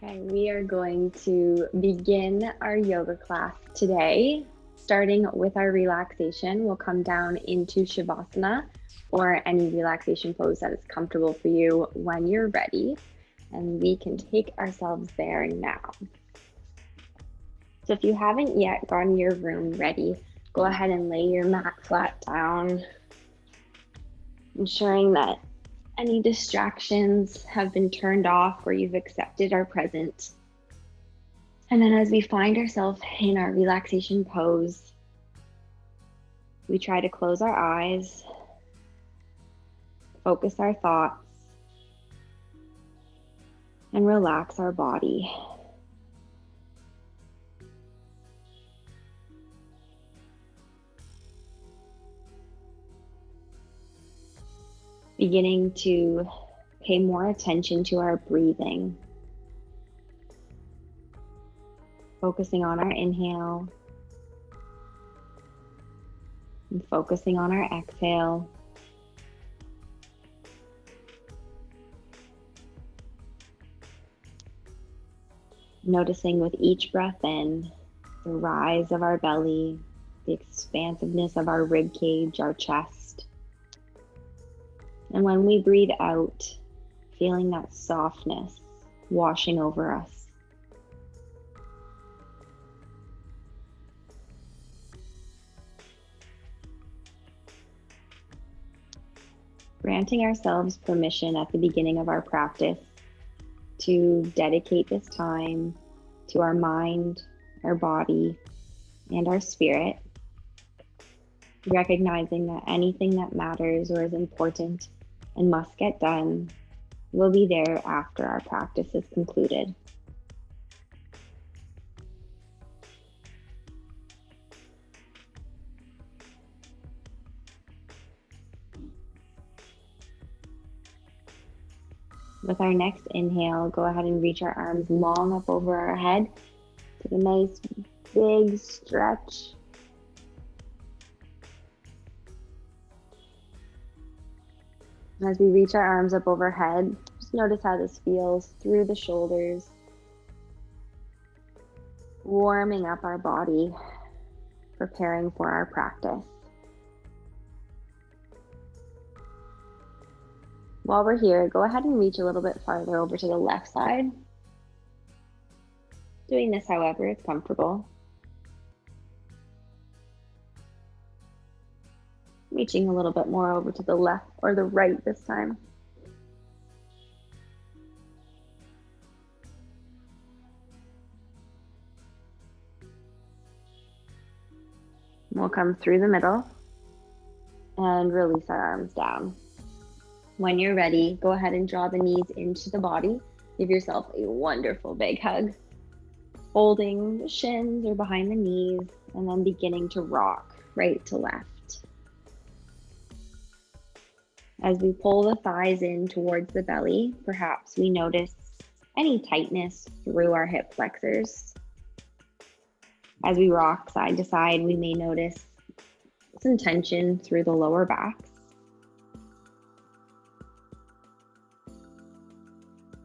Okay, we are going to begin our yoga class today. Starting with our relaxation, we'll come down into Shavasana or any relaxation pose that is comfortable for you when you're ready. And we can take ourselves there now. So if you haven't yet gotten your room ready, go ahead and lay your mat flat down, ensuring that any distractions have been turned off or you've accepted our present. And then as we find ourselves in our relaxation pose, we try to close our eyes, focus our thoughts, and relax our body. Beginning to pay more attention to our breathing. Focusing on our inhale and focusing on our exhale. Noticing with each breath in, the rise of our belly, the expansiveness of our rib cage, our chest. And when we breathe out, feeling that softness washing over us. Granting ourselves permission at the beginning of our practice to dedicate this time to our mind, our body, and our spirit, recognizing that anything that matters or is important and must get done will be there after our practice is concluded. With our next inhale, go ahead and reach our arms long up over our head. Take a nice big stretch. As we reach our arms up overhead, just notice how this feels through the shoulders, warming up our body, preparing for our practice. While we're here, go ahead and reach a little bit farther over to the left side. Doing this however it's comfortable. Reaching a little bit more over to the left or the right this time. We'll come through the middle and release our arms down. When you're ready, go ahead and draw the knees into the body. Give yourself a wonderful big hug. Holding the shins or behind the knees and then beginning to rock right to left. As we pull the thighs in towards the belly, perhaps we notice any tightness through our hip flexors. As we rock side to side, we may notice some tension through the lower backs.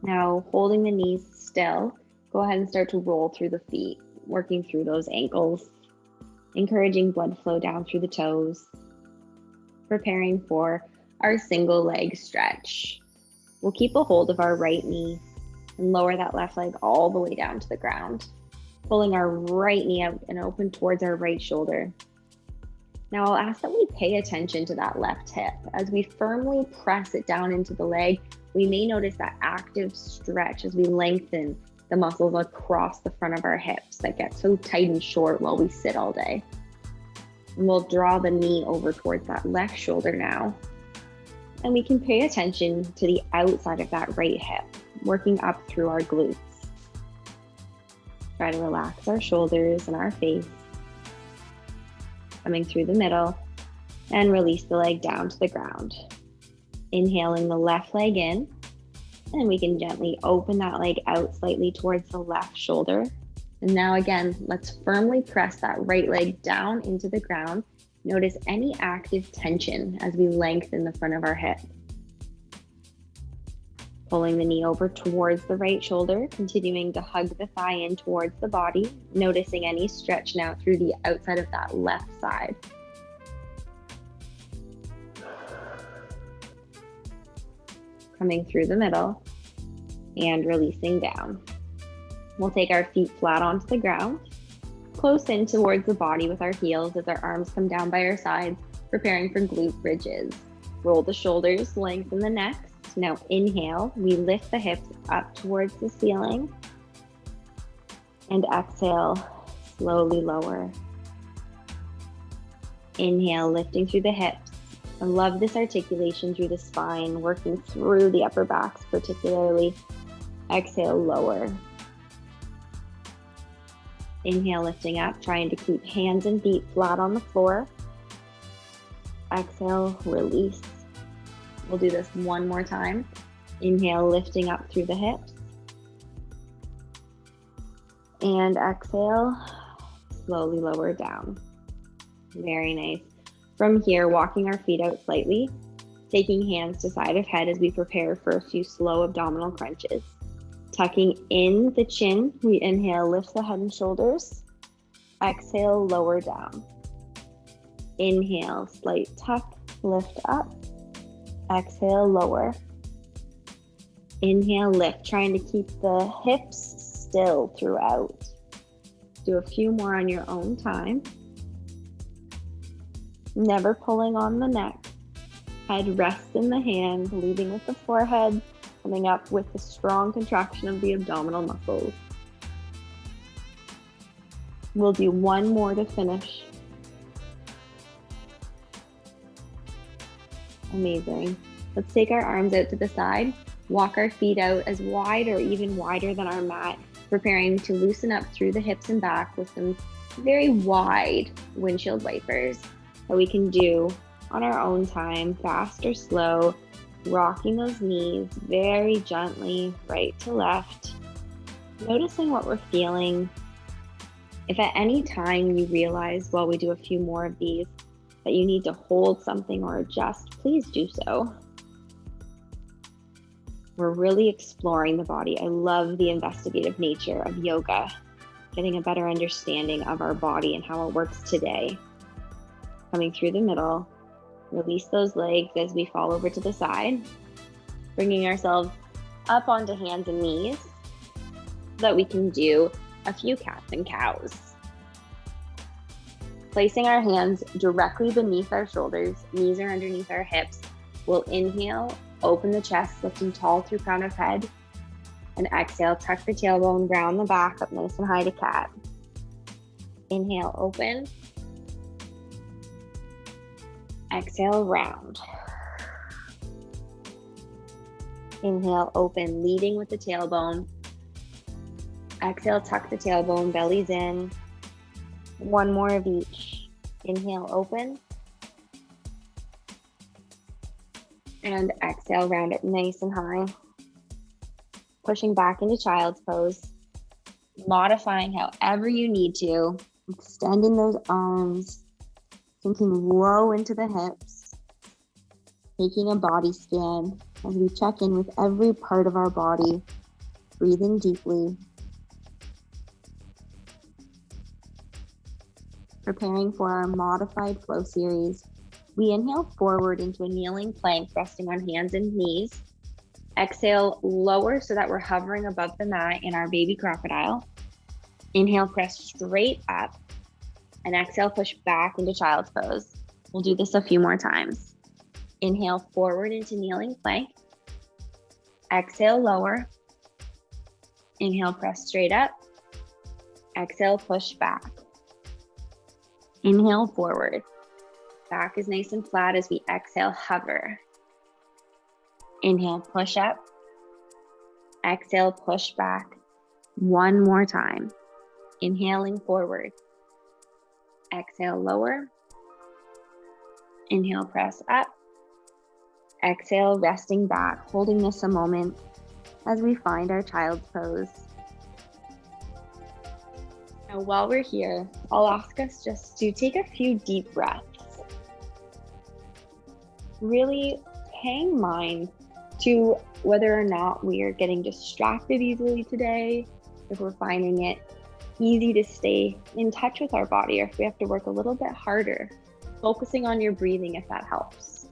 Now, holding the knees still, go ahead and start to roll through the feet, working through those ankles, encouraging blood flow down through the toes, preparing for our single leg stretch. We'll keep a hold of our right knee and lower that left leg all the way down to the ground, pulling our right knee out and open towards our right shoulder. Now I'll ask that we pay attention to that left hip. As we firmly press it down into the leg, we may notice that active stretch as we lengthen the muscles across the front of our hips that get so tight and short while we sit all day. And we'll draw the knee over towards that left shoulder now. And we can pay attention to the outside of that right hip, working up through our glutes. Try to relax our shoulders and our face. Coming through the middle and release the leg down to the ground. Inhaling the left leg in, and we can gently open that leg out slightly towards the left shoulder. And now again, let's firmly press that right leg down into the ground. Notice any active tension as we lengthen the front of our hip. Pulling the knee over towards the right shoulder, continuing to hug the thigh in towards the body, noticing any stretch now through the outside of that left side. Coming through the middle and releasing down. We'll take our feet flat onto the ground, close in towards the body with our heels as our arms come down by our sides, preparing for glute bridges. Roll the shoulders, lengthen the neck. Now inhale, we lift the hips up towards the ceiling, and exhale, slowly lower. Inhale, lifting through the hips. I love this articulation through the spine, working through the upper backs particularly. Exhale, lower. Inhale, lifting up, trying to keep hands and feet flat on the floor. Exhale, release. We'll do this one more time. Inhale, lifting up through the hips. And exhale, slowly lower down. Very nice. From here, walking our feet out slightly, taking hands to side of head as we prepare for a few slow abdominal crunches. Tucking in the chin, we inhale, lift the head and shoulders. Exhale, lower down. Inhale, slight tuck, lift up. Exhale, lower. Inhale, lift, trying to keep the hips still throughout. Do a few more on your own time. Never pulling on the neck. Head rests in the hand, leading with the forehead, coming up with the strong contraction of the abdominal muscles. We'll do one more to finish. Amazing. Let's take our arms out to the side, walk our feet out as wide or even wider than our mat, preparing to loosen up through the hips and back with some very wide windshield wipers that we can do on our own time, fast or slow, rocking those knees very gently, right to left, noticing what we're feeling. If at any time you realize while we do a few more of these that you need to hold something or adjust, please do so. We're really exploring the body. I love the investigative nature of yoga, getting a better understanding of our body and how it works today. Coming through the middle, release those legs as we fall over to the side, bringing ourselves up onto hands and knees so that we can do a few cats and cows. Placing our hands directly beneath our shoulders, knees are underneath our hips. We'll inhale, open the chest, lifting tall through crown of head. And exhale, tuck the tailbone, round the back up nice and high to cat. Inhale, open. Exhale, round. Inhale, open, leading with the tailbone. Exhale, tuck the tailbone, belly's in. One more of each. Inhale, open. And exhale, round it nice and high. Pushing back into child's pose. Modifying however you need to. Extending those arms. Sinking low into the hips. Taking a body scan as we check in with every part of our body. Breathing deeply. Preparing for our modified flow series. We inhale forward into a kneeling plank, resting on hands and knees. Exhale, lower so that we're hovering above the mat in our baby crocodile. Inhale, press straight up. And exhale, push back into child's pose. We'll do this a few more times. Inhale forward into kneeling plank. Exhale, lower. Inhale, press straight up. Exhale, push back. Inhale forward. Back is nice and flat as we exhale, hover. Inhale, push up. Exhale, push back. One more time. Inhaling forward. Exhale, lower. Inhale, press up. Exhale, resting back, holding this a moment as we find our child's pose. Now, while we're here, I'll ask us just to take a few deep breaths. Really paying mind to whether or not we are getting distracted easily today, if we're finding it easy to stay in touch with our body, or if we have to work a little bit harder, focusing on your breathing if that helps.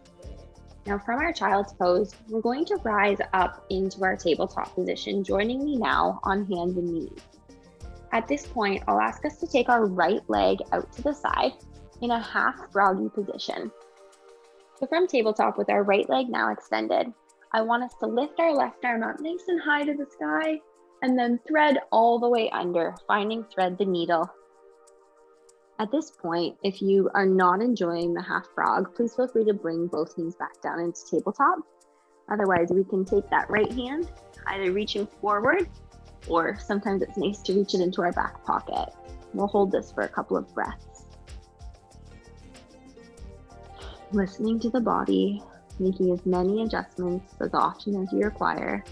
Now from our child's pose, we're going to rise up into our tabletop position, joining me now on hands and knees. At this point, I'll ask us to take our right leg out to the side in a half froggy position. So from tabletop with our right leg now extended, I want us to lift our left arm up nice and high to the sky and then thread all the way under, finding thread the needle. At this point, if you are not enjoying the half frog, please feel free to bring both knees back down into tabletop. Otherwise, we can take that right hand, either reaching forward, or sometimes it's nice to reach it into our back pocket. We'll hold this for a couple of breaths. Listening to the body, making as many adjustments as often as you require.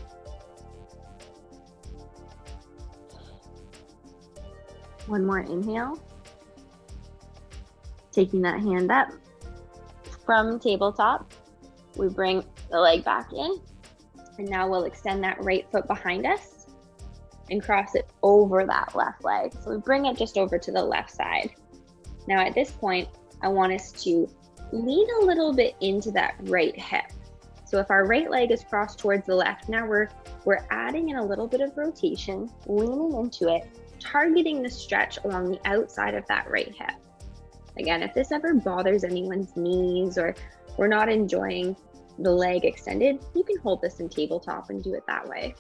One more inhale. Taking that hand up. From tabletop, we bring the leg back in. And now we'll extend that right foot behind us and cross it over that left leg. So we bring it just over to the left side. Now at this point, I want us to lean a little bit into that right hip. So if our right leg is crossed towards the left, now we're adding in a little bit of rotation, leaning into it, targeting the stretch along the outside of that right hip. Again, if this ever bothers anyone's knees or we're not enjoying the leg extended, you can hold this in tabletop and do it that way.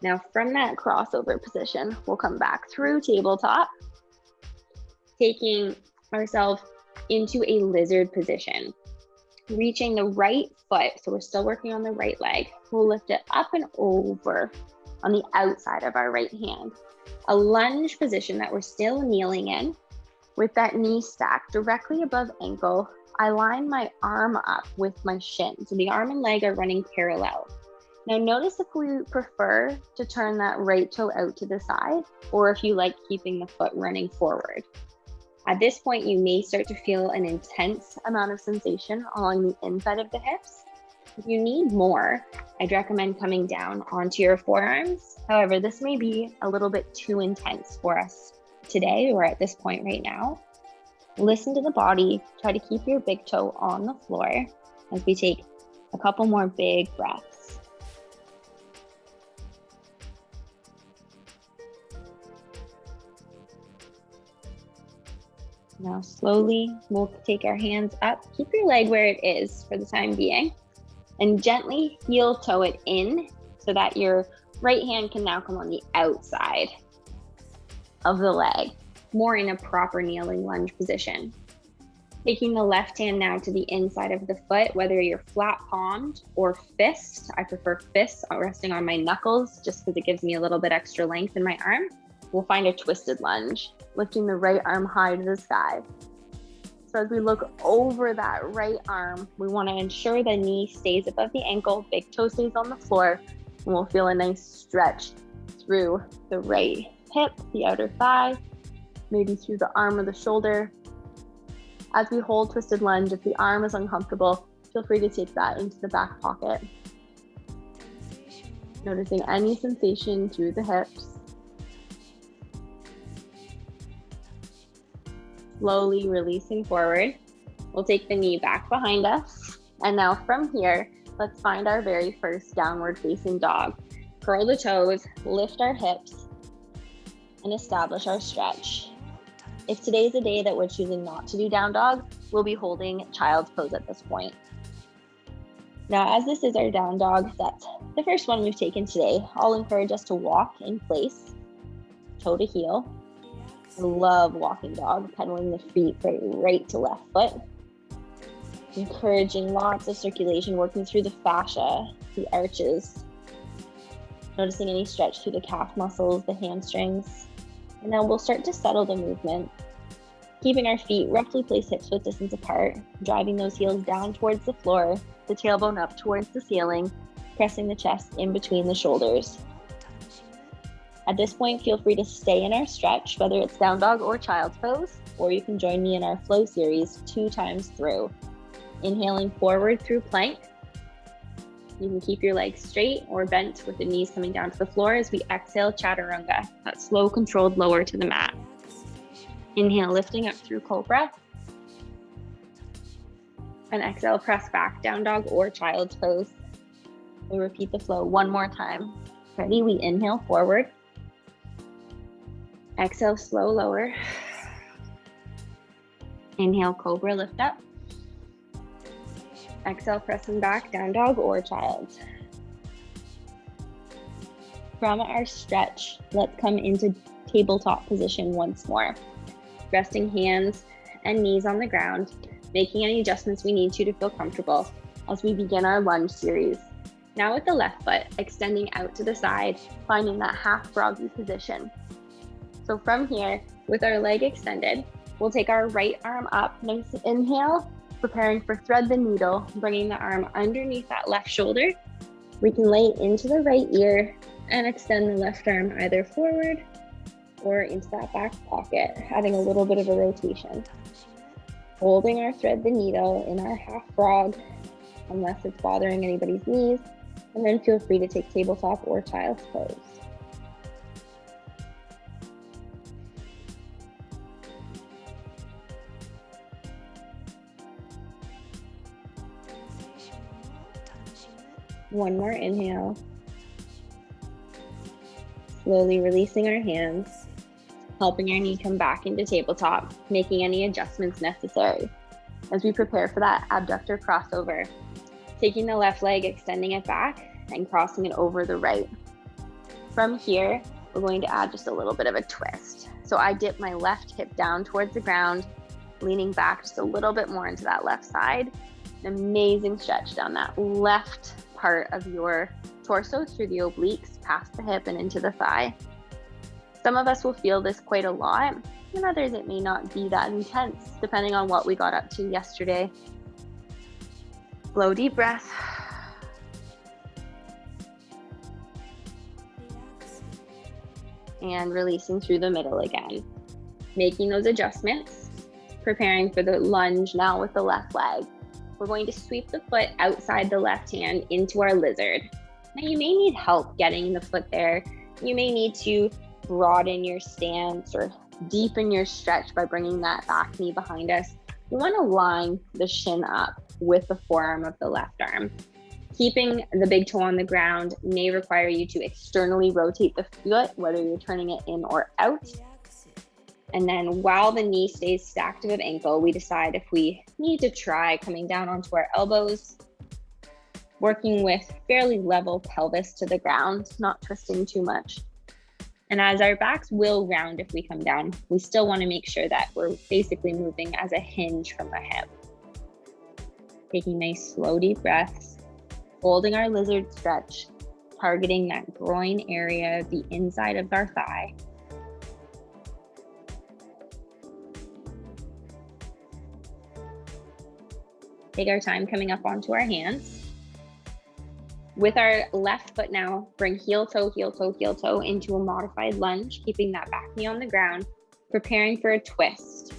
Now from that crossover position, we'll come back through tabletop, taking ourselves into a lizard position, reaching the right foot. So we're still working on the right leg. We'll lift it up and over on the outside of our right hand. A lunge position that we're still kneeling in with that knee stacked directly above ankle. I line my arm up with my shin. So the arm and leg are running parallel. Now notice if we prefer to turn that right toe out to the side, or if you like keeping the foot running forward. At this point, you may start to feel an intense amount of sensation along the inside of the hips. If you need more, I'd recommend coming down onto your forearms. However, this may be a little bit too intense for us today or at this point right now. Listen to the body. Try to keep your big toe on the floor as we take a couple more big breaths. Now slowly, we'll take our hands up. Keep your leg where it is for the time being and gently heel toe it in so that your right hand can now come on the outside of the leg, more in a proper kneeling lunge position. Taking the left hand now to the inside of the foot, whether you're flat palmed or fist. I prefer fists, resting on my knuckles just because it gives me a little bit extra length in my arm. We'll find a twisted lunge, lifting the right arm high to the sky. So as we look over that right arm, we want to ensure the knee stays above the ankle, big toe stays on the floor, and we'll feel a nice stretch through the right hip, the outer thigh, maybe through the arm or the shoulder. As we hold twisted lunge, if the arm is uncomfortable, feel free to take that into the back pocket. Noticing any sensation through the hips. Slowly releasing forward. We'll take the knee back behind us. And now from here, let's find our very first downward facing dog. Curl the toes, lift our hips, and establish our stretch. If today's a day that we're choosing not to do down dog, we'll be holding child's pose at this point. Now, as this is our down dog, that's the first one we've taken today, I'll encourage us to walk in place, toe to heel. I love walking dog, pedaling the feet from right to left foot. Encouraging lots of circulation, working through the fascia, the arches. Noticing any stretch through the calf muscles, the hamstrings. And now we'll start to settle the movement, keeping our feet roughly placed hip-width distance apart, driving those heels down towards the floor, the tailbone up towards the ceiling, pressing the chest in between the shoulders. At this point, feel free to stay in our stretch, whether it's down dog or child's pose, or you can join me in our flow series 2 times through. Inhaling forward through plank. You can keep your legs straight or bent with the knees coming down to the floor as we exhale, chaturanga, that slow, controlled lower to the mat. Inhale, lifting up through cobra. And exhale, press back, down dog or child's pose. We'll repeat the flow one more time. Ready? We inhale forward. Exhale, slow lower. Inhale, cobra, lift up. Exhale, pressing back, down dog or child. From our stretch, let's come into tabletop position once more. Resting hands and knees on the ground, making any adjustments we need to feel comfortable as we begin our lunge series. Now with the left foot extending out to the side, finding that half froggy position. So from here, with our leg extended, we'll take our right arm up. Nice inhale, preparing for thread the needle, bringing the arm underneath that left shoulder. We can lay into the right ear and extend the left arm either forward or into that back pocket, adding a little bit of a rotation. Holding our thread the needle in our half frog, unless it's bothering anybody's knees, and then feel free to take tabletop or child's pose. One more inhale. Slowly releasing our hands, helping our knee come back into tabletop, making any adjustments necessary. As we prepare for that abductor crossover, taking the left leg, extending it back, and crossing it over the right. From here, we're going to add just a little bit of a twist. So I dip my left hip down towards the ground, leaning back just a little bit more into that left side. An amazing stretch down that left part of your torso through the obliques, past the hip and into the thigh. Some of us will feel this quite a lot, and others it may not be that intense, depending on what we got up to yesterday. Slow, deep breath. And releasing through the middle again. Making those adjustments, preparing for the lunge now with the left leg. We're going to sweep the foot outside the left hand into our lizard. Now you may need help getting the foot there. You may need to broaden your stance or deepen your stretch by bringing that back knee behind us. We want to line the shin up with the forearm of the left arm. Keeping the big toe on the ground may require you to externally rotate the foot, whether you're turning it in or out. And then while the knee stays stacked above ankle, we decide if we need to try coming down onto our elbows, working with fairly level pelvis to the ground, not twisting too much. And as our backs will round if we come down, we still want to make sure that we're basically moving as a hinge from the hip. Taking nice, slow, deep breaths, holding our lizard stretch, targeting that groin area, the inside of our thigh. Take our time coming up onto our hands. With our left foot now, bring heel toe, heel toe, heel toe into a modified lunge, keeping that back knee on the ground, preparing for a twist.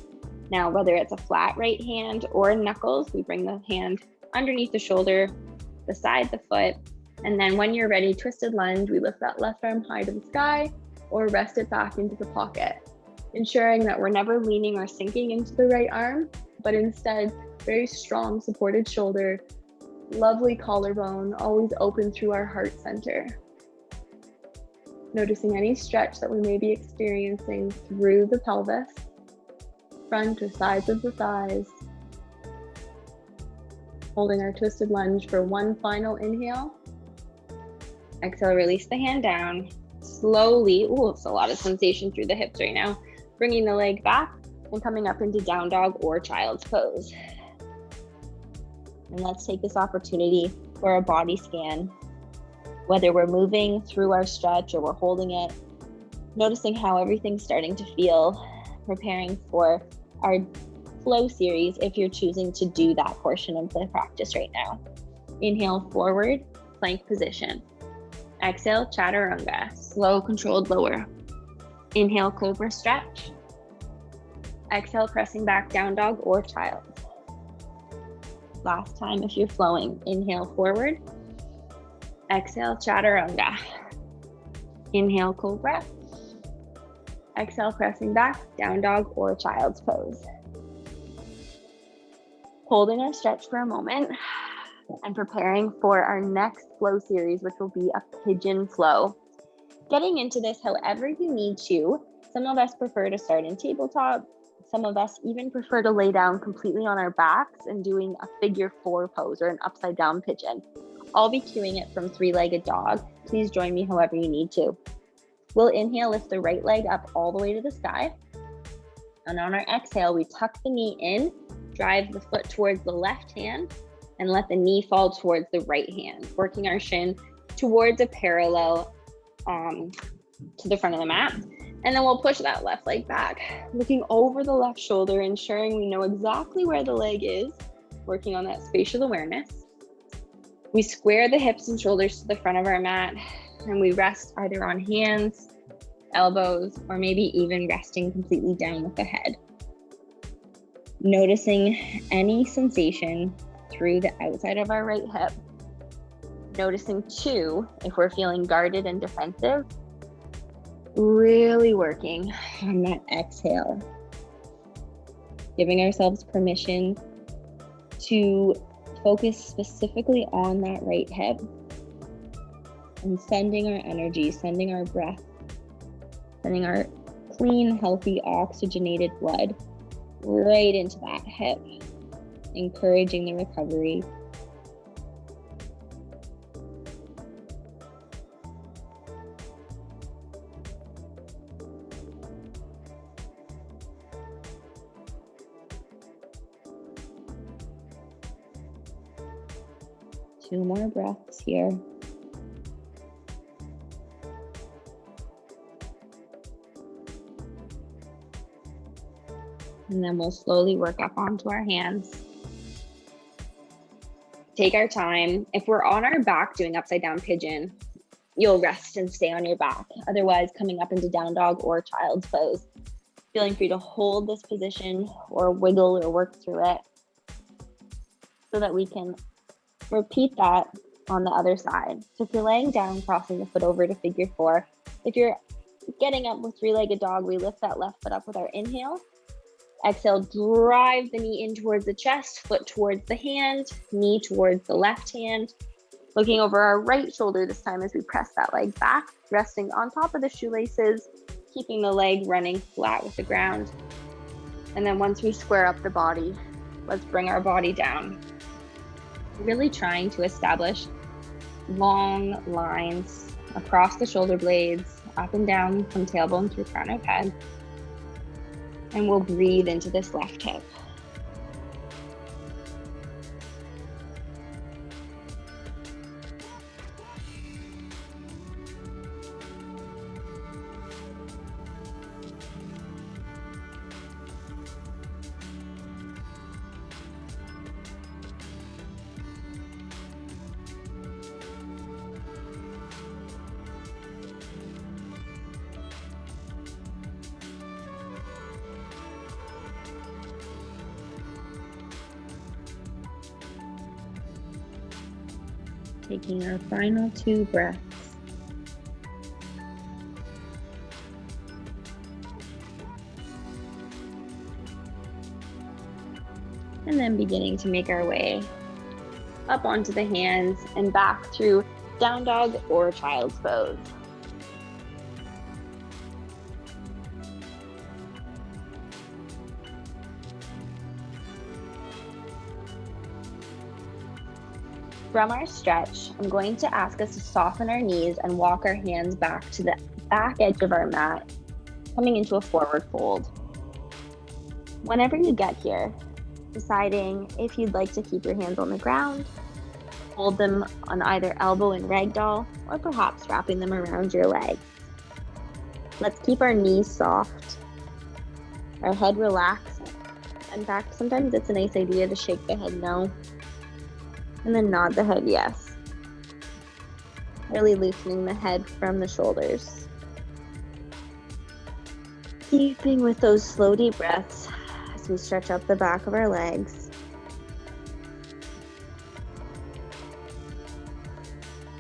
Now, whether it's a flat right hand or knuckles, we bring the hand underneath the shoulder, beside the foot, and then when you're ready, twisted lunge, we lift that left arm high to the sky or rest it back into the pocket, ensuring that we're never leaning or sinking into the right arm, but instead, very strong supported shoulder, lovely collarbone, always open through our heart center. Noticing any stretch that we may be experiencing through the pelvis, front or sides of the thighs. Holding our twisted lunge for one final inhale. Exhale, release the hand down. Slowly, it's a lot of sensation through the hips right now. Bringing the leg back and coming up into down dog or child's pose. And let's take this opportunity for a body scan. Whether we're moving through our stretch or we're holding it, noticing how everything's starting to feel, preparing for our flow series if you're choosing to do that portion of the practice right now. Inhale, forward, plank position. Exhale, chaturanga, slow, controlled lower. Inhale, cobra stretch. Exhale, pressing back, down dog or child. last time if you're flowing. Inhale forward, exhale chaturanga. Inhale cobra, exhale pressing back, down dog or child's pose. Holding our stretch for a moment and preparing for our next flow series, which will be a pigeon flow. Getting into this however you need to. Some of us prefer to start in tabletop. Some of us even prefer to lay down completely on our backs and doing a figure 4 pose or an upside down pigeon. I'll be cueing it from 3-legged dog. Please join me however you need to. We'll inhale, lift the right leg up all the way to the sky. And on our exhale, we tuck the knee in, drive the foot towards the left hand, and let the knee fall towards the right hand, working our shin towards a parallel to the front of the mat. And then we'll push that left leg back, looking over the left shoulder, ensuring we know exactly where the leg is, working on that spatial awareness. We square the hips and shoulders to the front of our mat, and we rest either on hands, elbows, or maybe even resting completely down with the head. Noticing any sensation through the outside of our right hip. Noticing too, if we're feeling guarded and defensive, really working on that exhale. Giving ourselves permission to focus specifically on that right hip and sending our energy, sending our breath, sending our clean, healthy, oxygenated blood right into that hip, encouraging the recovery. Two more breaths here. And then we'll slowly work up onto our hands. Take our time. If we're on our back doing upside down pigeon, you'll rest and stay on your back. Otherwise, coming up into down dog or child's pose. Feeling free to hold this position or wiggle or work through it so that we can repeat that on the other side. So if you're laying down, crossing the foot over to figure 4. If you're getting up with 3-legged dog, we lift that left foot up with our inhale. Exhale, drive the knee in towards the chest, foot towards the hand, knee towards the left hand. Looking over our right shoulder this time as we press that leg back, resting on top of the shoelaces, keeping the leg running flat with the ground. And then once we square up the body, let's bring our body down. Really trying to establish long lines across the shoulder blades, up and down from tailbone through crown of head. And we'll breathe into this left hip. Taking our final 2 breaths. And then beginning to make our way up onto the hands and back through down dog or child's pose. From our stretch, I'm going to ask us to soften our knees and walk our hands back to the back edge of our mat, coming into a forward fold. Whenever you get here, deciding if you'd like to keep your hands on the ground, hold them on either elbow in ragdoll, or perhaps wrapping them around your legs. Let's keep our knees soft, our head relaxed. In fact, sometimes it's a nice idea to shake the head no, and then nod the head yes. Really loosening the head from the shoulders. Keeping with those slow deep breaths as we stretch up the back of our legs.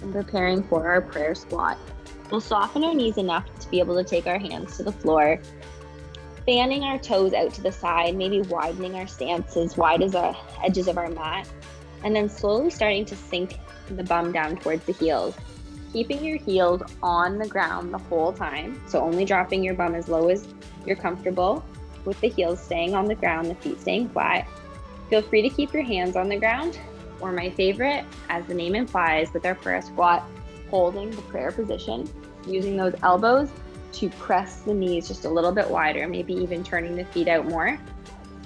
and preparing for our prayer squat. We'll soften our knees enough to be able to take our hands to the floor, fanning our toes out to the side, maybe widening our stance as wide as the edges of our mat, and then slowly starting to sink the bum down towards the heels. Keeping your heels on the ground the whole time, so only dropping your bum as low as you're comfortable, with the heels staying on the ground, the feet staying flat. Feel free to keep your hands on the ground, or my favorite, as the name implies, with our prayer squat, holding the prayer position, using those elbows to press the knees just a little bit wider, maybe even turning the feet out more.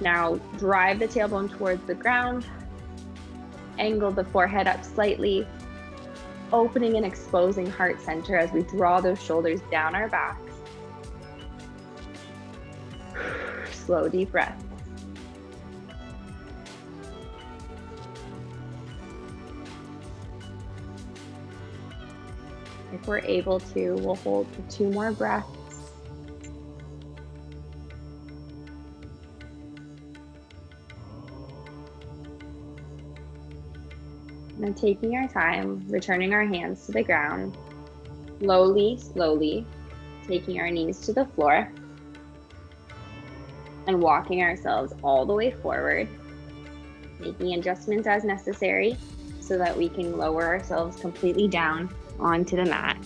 Now drive the tailbone towards the ground, angle the forehead up slightly, opening and exposing heart center as we draw those shoulders down our backs. Slow, deep breath. If we're able to, we'll hold for 2 more breaths. And then taking our time, returning our hands to the ground, slowly taking our knees to the floor and walking ourselves all the way forward, making adjustments as necessary so that we can lower ourselves completely down onto the mat.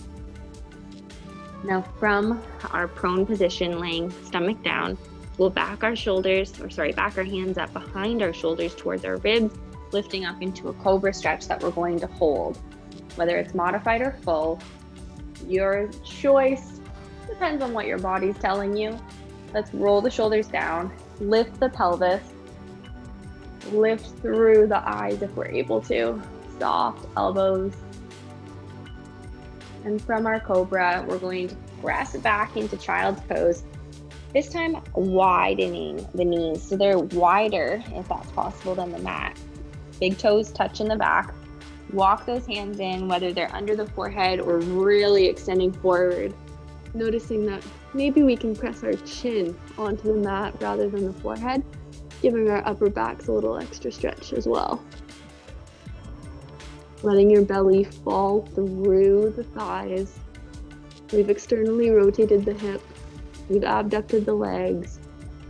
Now from our prone position, laying stomach down, we'll back our hands up behind our shoulders towards our ribs, lifting up into a cobra stretch that we're going to hold. Whether it's modified or full, your choice, depends on what your body's telling you. Let's roll the shoulders down, lift the pelvis, lift through the eyes if we're able to, soft elbows. And from our cobra, we're going to press back into child's pose, this time widening the knees so they're wider, if that's possible, than the mat. Big toes touch in the back. Walk those hands in, whether they're under the forehead or really extending forward. Noticing that maybe we can press our chin onto the mat rather than the forehead, giving our upper backs a little extra stretch as well. Letting your belly fall through the thighs. We've externally rotated the hip. We've abducted the legs.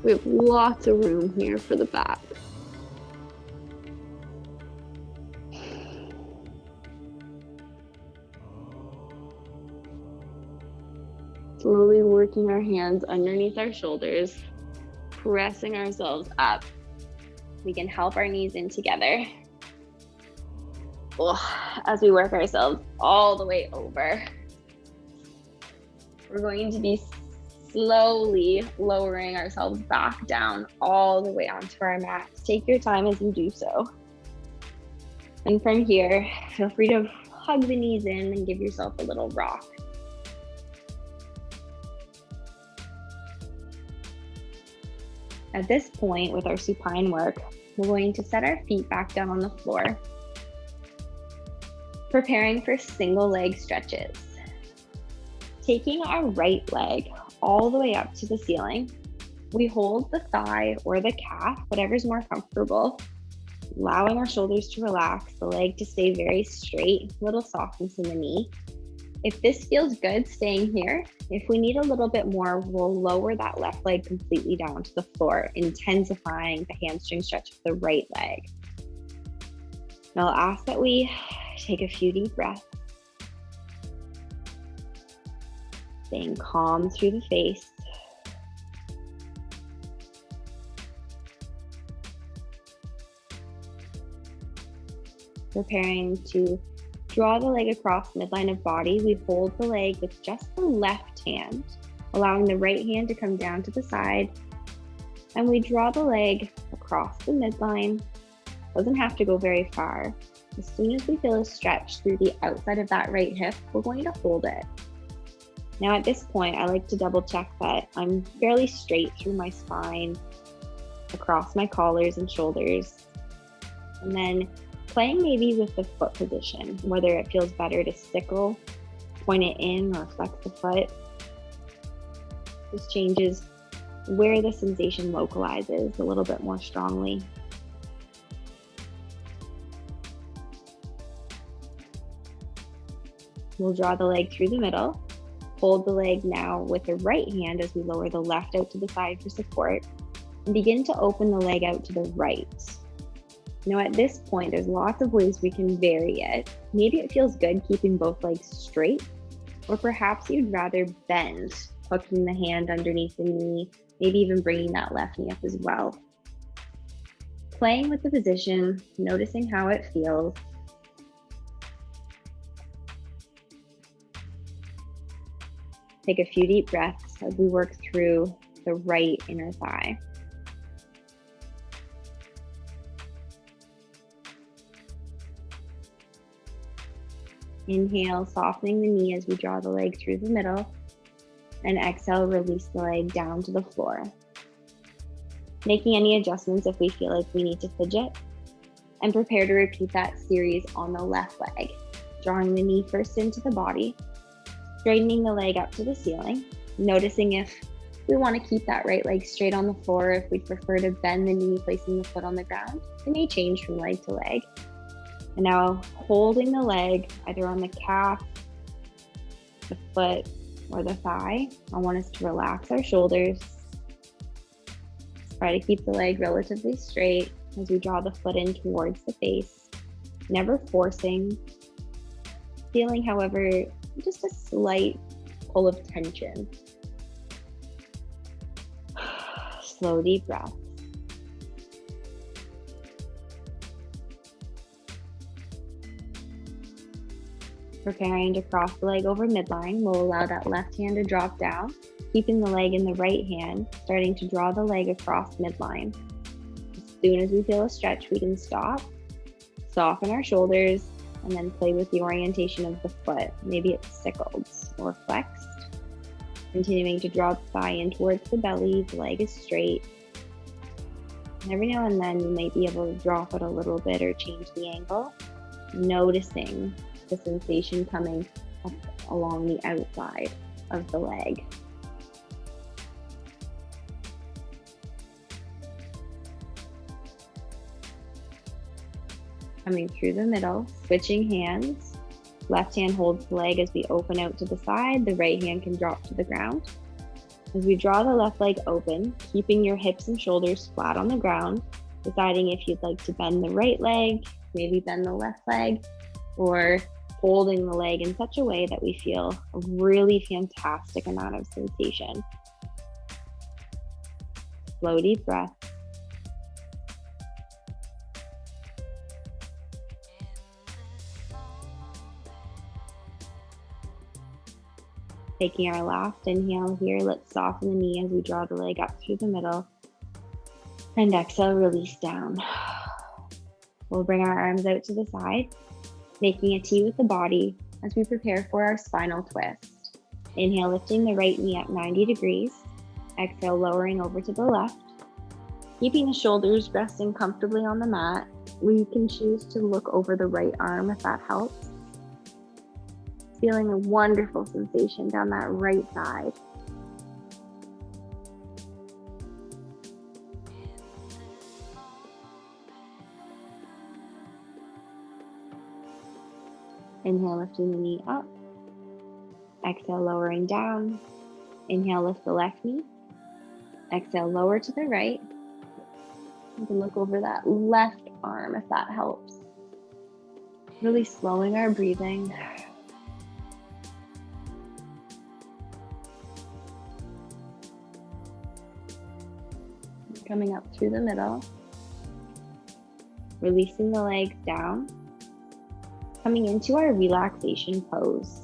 We have lots of room here for the back. Slowly working our hands underneath our shoulders, pressing ourselves up. We can help our knees in together. As we work ourselves all the way over. We're going to be slowly lowering ourselves back down all the way onto our mat. Take your time as you do so. And from here, feel free to hug the knees in and give yourself a little rock. At this point, with our supine work, we're going to set our feet back down on the floor, preparing for single leg stretches. Taking our right leg all the way up to the ceiling, we hold the thigh or the calf, whatever's more comfortable, allowing our shoulders to relax, the leg to stay very straight, little softness in the knee. If this feels good, staying here. If we need a little bit more, we'll lower that left leg completely down to the floor, intensifying the hamstring stretch of the right leg. Now I'll ask that we take a few deep breaths, staying calm through the face. Preparing to draw the leg across midline of body. We hold the leg with just the left hand, allowing the right hand to come down to the side. And we draw the leg across the midline. Doesn't have to go very far. As soon as we feel a stretch through the outside of that right hip, we're going to hold it. Now at this point, I like to double check that I'm fairly straight through my spine, across my collars and shoulders. And then playing maybe with the foot position, whether it feels better to sickle, point it in, or flex the foot. This changes where the sensation localizes a little bit more strongly. We'll draw the leg through the middle. Hold the leg now with the right hand as we lower the left out to the side for support, and begin to open the leg out to the right. Now at this point, there's lots of ways we can vary it. Maybe it feels good keeping both legs straight, or perhaps you'd rather bend, hooking the hand underneath the knee, maybe even bringing that left knee up as well. Playing with the position, noticing how it feels. Take a few deep breaths as we work through the right inner thigh. Inhale, softening the knee as we draw the leg through the middle, and exhale, release the leg down to the floor. Making any adjustments if we feel like we need to fidget, and prepare to repeat that series on the left leg, drawing the knee first into the body, straightening the leg up to the ceiling, noticing if we want to keep that right leg straight on the floor, if we prefer to bend the knee, placing the foot on the ground. It may change from leg to leg. And now holding the leg either on the calf, the foot, or the thigh. I want us to relax our shoulders. Try to keep the leg relatively straight as we draw the foot in towards the face, never forcing. Feeling, however, just a slight pull of tension. Slow, deep breath. Preparing to cross the leg over midline, we'll allow that left hand to drop down, keeping the leg in the right hand, starting to draw the leg across midline. As soon as we feel a stretch, we can stop, soften our shoulders, and then play with the orientation of the foot. Maybe it's sickled or flexed. Continuing to draw the thigh in towards the belly, the leg is straight. And every now and then you might be able to drop it a little bit or change the angle, noticing the sensation coming up along the outside of the leg. Coming through the middle, switching hands. Left hand holds the leg as we open out to the side. The right hand can drop to the ground. As we draw the left leg open, keeping your hips and shoulders flat on the ground, deciding if you'd like to bend the right leg, maybe bend the left leg, or holding the leg in such a way that we feel a really fantastic amount of sensation. Slow, deep breath. Taking our last inhale here, let's soften the knee as we draw the leg up through the middle. And exhale, release down. We'll bring our arms out to the side, making a T with the body as we prepare for our spinal twist. Inhale, lifting the right knee at 90 degrees. Exhale, lowering over to the left. Keeping the shoulders resting comfortably on the mat. We can choose to look over the right arm if that helps. Feeling a wonderful sensation down that right side. Inhale, lifting the knee up. Exhale, lowering down. Inhale, lift the left knee. Exhale, lower to the right. You can look over that left arm if that helps. Really slowing our breathing. Coming up through the middle. Releasing the legs down. Coming into our relaxation pose.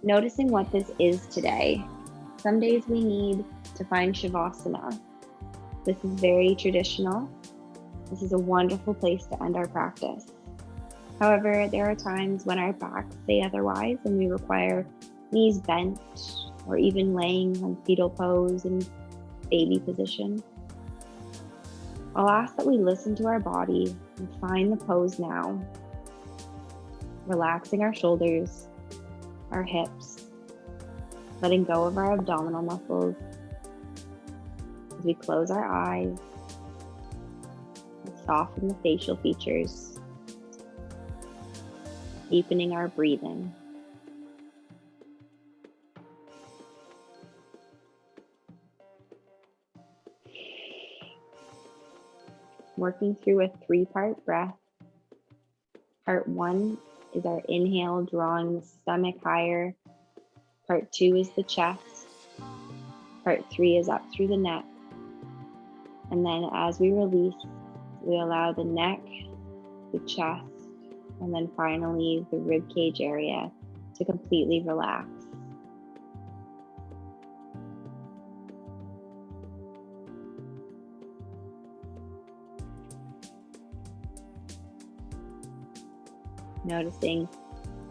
Noticing what this is today. Some days we need to find Shavasana. This is very traditional. This is a wonderful place to end our practice. However, there are times when our backs say otherwise and we require knees bent or even laying on fetal pose and baby position. I'll ask that we listen to our body and find the pose now. Relaxing our shoulders, our hips, letting go of our abdominal muscles as we close our eyes and soften the facial features. deepening our breathing. Working through a 3-part breath. Part 1 is our inhale, drawing the stomach higher. Part 2 is the chest. Part 3 is up through the neck. And then as we release, we allow the neck, the chest, and then finally the rib cage area to completely relax. Noticing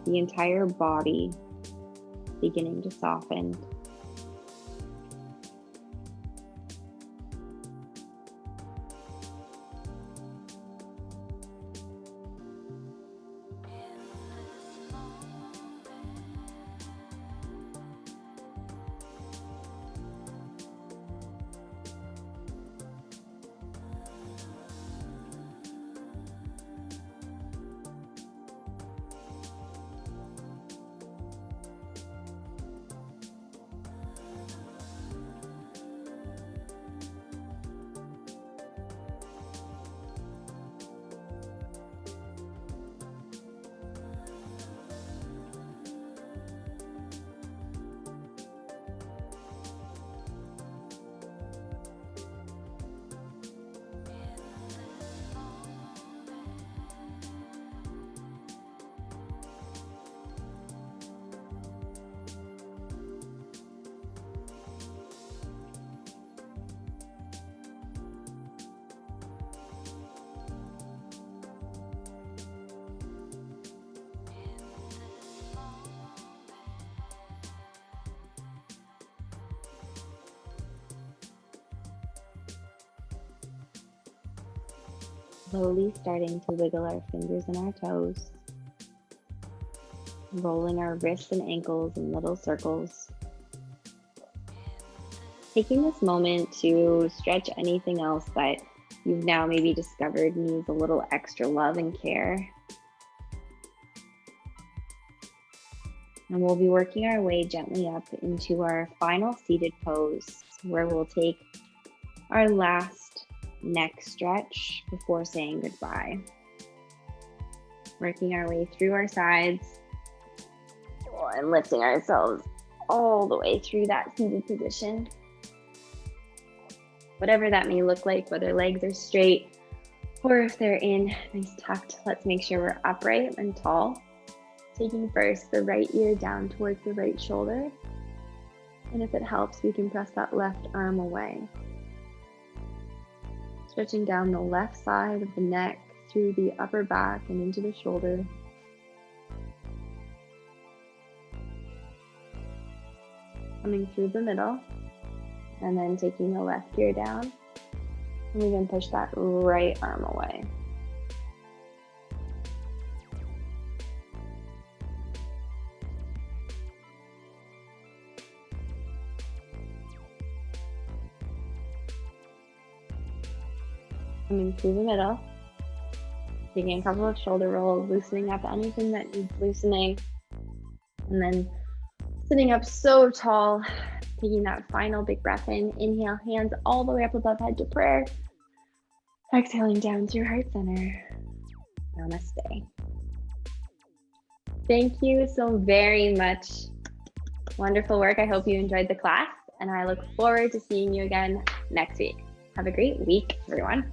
the entire body beginning to soften. Slowly starting to wiggle our fingers and our toes, rolling our wrists and ankles in little circles. Taking this moment to stretch anything else that you've now maybe discovered needs a little extra love and care. And we'll be working our way gently up into our final seated pose, where we'll take our last neck stretch before saying goodbye. Working our way through our sides and lifting ourselves all the way through that seated position. Whatever that may look like, whether legs are straight or if they're in nice tucked, let's make sure we're upright and tall. Taking first the right ear down towards the right shoulder. And if it helps, we can press that left arm away. Stretching down the left side of the neck through the upper back and into the shoulder. Coming through the middle, and then taking the left ear down. And we can push that right arm away. Coming through the middle, taking a couple of shoulder rolls, loosening up anything that needs loosening, and then sitting up so tall, taking that final big breath in. Inhale, hands all the way up above head to prayer. Exhaling down to your heart center. Namaste. Thank you so very much. Wonderful work. I hope you enjoyed the class, and I look forward to seeing you again next week. Have a great week, everyone.